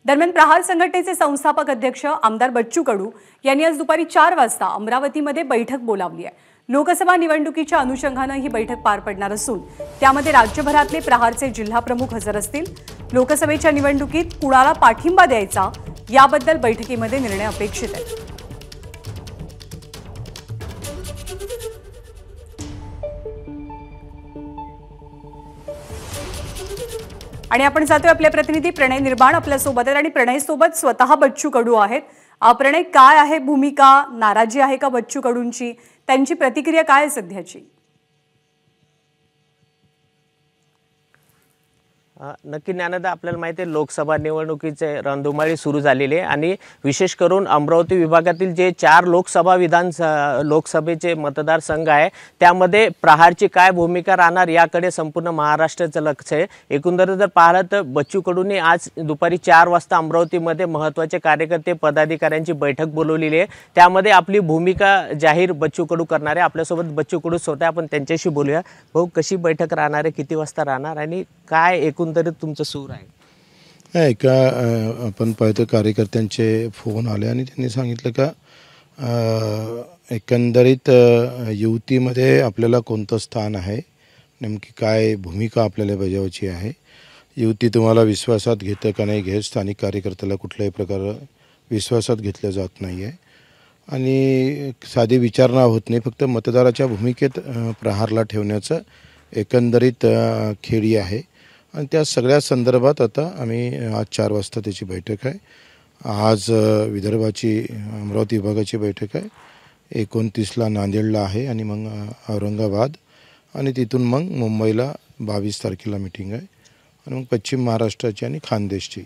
दरम्यान प्रहार संघटनेचे संस्थापक अध्यक्ष आमदार बच्चू कडू यांनी आज दुपारी 4 वाजता अमरावतीमध्ये बैठक बोलावली आहे। लोकसभा निवडणुकीच्या अनुषंगाने ही बैठक पार पडणार असून त्यामध्ये राज्यभरातले प्रहारचे जिल्हा प्रमुख हजर असतील। लोकसभेच्या निवडणुकीत कुणाला पाठिंबा द्यायचा याबद्दल बैठकीमध्ये निर्णय अपेक्षित आहे। आणि आपण जातोय आपले प्रतिनिधी प्रणय निर्माण आपल्या सोबत आहेत आणि प्रणय सोबत स्वतः बच्चू कडू आहेत। प्रणय, काय आहे भूमिका? नाराजी आहे का बच्चू कडूंची? त्यांची प्रतिक्रिया काय आहे सध्याची? नक्की ज्ञानदा, आपल्याला माहिती आहे लोकसभा निवडणुकीचे रणधुमाळी सुरू झालेली आहे आणि विशेष करून अमरावती विभागातील जे 4 लोकसभेचे मतदारसंघ आहे त्यामध्ये प्रहारची काय भूमिका राहणार याकडे संपूर्ण महाराष्ट्राचं लक्ष आहे। एकंदरीत जर पाहिलं तर बच्चू कडूंनी आज दुपारी 4 वाजता अमरावतीमध्ये महत्त्वाचे कार्यकर्ते पदाधिकाऱ्यांची बैठक बोलवलेली आहे। त्यामध्ये आपली भूमिका जाहीर बच्चू कडू करणार आहे। आपल्यासोबत बच्चू कडू स्वतः, आपण त्यांच्याशी बोलूया। भाऊ, कशी बैठक राहणार आहे, किती वाजता राहणार आणि काय एकंदरीत तुमचं सूर आहे? आपण पाहतो कार्यकर्त्यांचे फोन आले आणि त्यांनी सांगितलं का एकंदरीत युतीमध्ये आपल्याला कोणतं स्थान आहे, नेमकी काय भूमिका आपल्याला बजावायची आहे, युती तुम्हाला विश्वासात घेतं का नाही घेत, स्थानिक कार्यकर्त्याला कुठल्याही प्रकारे विश्वासात घेतलं जात नाही आहे आणि साधी विचारणा होत नाही, फक्त मतदाराच्या भूमिकेत प्रहारला ठेवण्याचं एकंदरीत खेळी आहे। आणि त्या सगळ्या संदर्भात आता आम्ही आज 4 वाजता त्याची बैठक आहे। आज विदर्भाची अमरावती विभागाची बैठक आहे, 29ला नांदेडला आहे आणि मग औरंगाबाद आणि तिथून मग मुंबईला 22 तारखेला मीटिंग आहे आणि मग पश्चिम महाराष्ट्राची आणि खानदेशची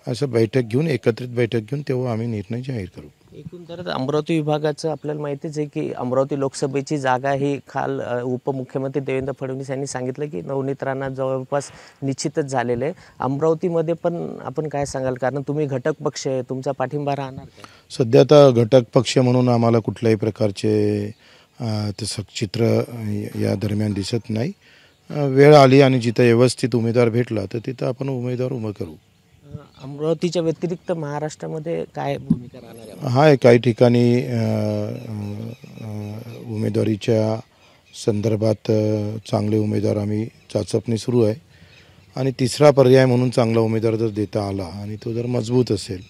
असं बैठक घेऊन, एकत्रित बैठक घेऊन तेव्हा आम्ही निर्णय जाहीर करू। एकंदरीत अमरावती विभागाचं आपल्याला माहितीच आहे की अमरावती लोकसभेची जागा ही काल उपमुख्यमंत्री देवेंद्र फडणवीस यांनी सांगितलं की नवनीत राणा जवळपास निश्चितच झालेलं आहे। अमरावतीमध्ये पण आपण काय सांगाल, कारण तुम्ही घटक पक्ष आहे, तुमचा पाठिंबा राहणार का? सध्या तर घटक पक्ष म्हणून आम्हाला कुठल्याही प्रकारचे तसं चित्र या दरम्यान दिसत नाही। वेळ आली आणि जिथं व्यवस्थित उमेदवार भेटला तर तिथं आपण उमेदवार उभं करू। अमरावतीच्या व्यतिरिक्त महाराष्ट्रामध्ये काय भूमिका राहणार आहे? हा, काही ठिकाणी उमेदवारीच्या संदर्भात चांगले उमेदवार आम्ही चाचपणी सुरू आहे आणि तिसरा पर्याय म्हणून चांगला उमेदवार जर देता आला आणि तो जर मजबूत असेल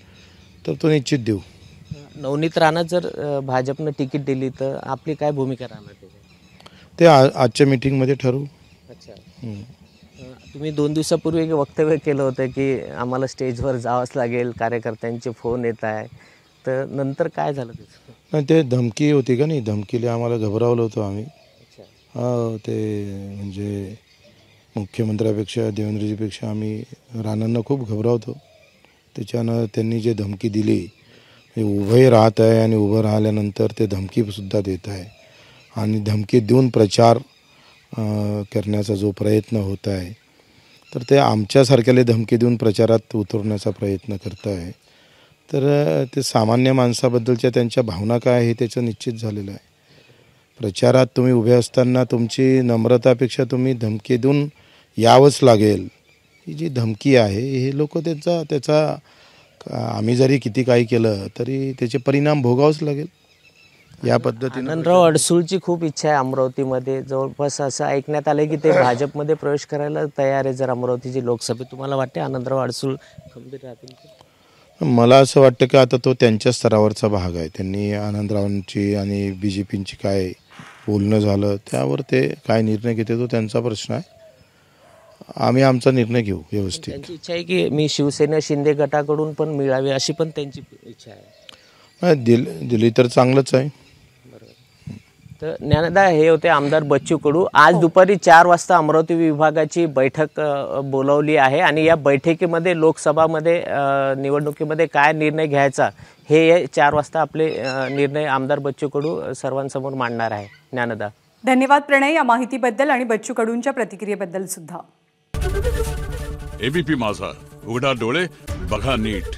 तर तो निश्चित देऊ। नवनीत राणा जर भाजपनं तिकीट दिली तर आपली काय भूमिका राहणार ते आजच्या मीटिंगमध्ये ठरवू। अच्छा, तुम्ही 2 दिवसापूर्वी एक वक्तव्य केलं होतं की आम्हाला स्टेजवर जावंच लागेल, कार्यकर्त्यांचे फोन येत आहे, तर नंतर काय झालं त्याचं? नाही, ते धमकी होती का नाही, धमकीला आम्हाला घबरावलं होतं आम्ही। ते म्हणजे मुख्यमंत्र्यापेक्षा देवेंद्रजीपेक्षा आम्ही राणांना खूप घबरावतो। त्याच्यानं त्यांनी जे धमकी दिली, उभंही राहत आहे आणि उभं राहिल्यानंतर ते धमकीसुद्धा देत आहे आणि धमकी देऊन प्रचार करण्याचा जो प्रयत्न होत आहे तर ते आमच्यासारख्याला धमकी देऊन प्रचारात उतरण्याचा प्रयत्न करत आहे। तर ते सामान्य माणसाबद्दलच्या त्यांच्या भावना काय आहे त्याचं निश्चित झालेलं आहे। प्रचारात तुम्ही उभे असताना तुमची नम्रतापेक्षा तुम्ही धमकी देऊन यावंच लागेल, ही जी धमकी आहे हे लोक त्याचा आम्ही जरी किती काही केलं तरी त्याचे परिणाम भोगावंच लागेल या पद्धतीने। आनंदराव अडसूळची खूप इच्छा आहे अमरावतीमध्ये, जवळपास असं ऐकण्यात आलं की ते भाजपमध्ये प्रवेश करायला तयार आहे जर अमरावतीची लोकसभा। तुम्हाला वाटते आनंदराव अडसूळ खंबीर राहतील? मला असं वाटतं की आता तो त्यांच्या स्तरावरचा भाग आहे। त्यांनी आनंदरावांची आणि BJPची काय बोलणं झालं त्यावर ते काय निर्णय घेते तो त्यांचा प्रश्न आहे। आम्ही आमचा निर्णय घेऊ व्यवस्थित। त्यांची इच्छा आहे की मी शिवसेना शिंदे गटाकडून पण मिळावी अशी पण त्यांची इच्छा आहे। दिली तर चांगलंच आहे। तर ज्ञानदा, हे होते आमदार बच्चू कडू। आज दुपारी 4 वाजता अमरावती विभागाची बैठक बोलावली आहे आणि या बैठकीमध्ये लोकसभामध्ये निवडणुकीमध्ये काय निर्णय घ्यायचा हे 4 वाजता आपले निर्णय आमदार बच्चू कडू सर्वांसमोर मांडणार आहे। ज्ञानदा, धन्यवाद प्रणय या माहितीबद्दल आणि बच्चू कडूंच्या प्रतिक्रियेबद्दल सुद्धा। ABP माझा, उघडा डोळे बघा नीट।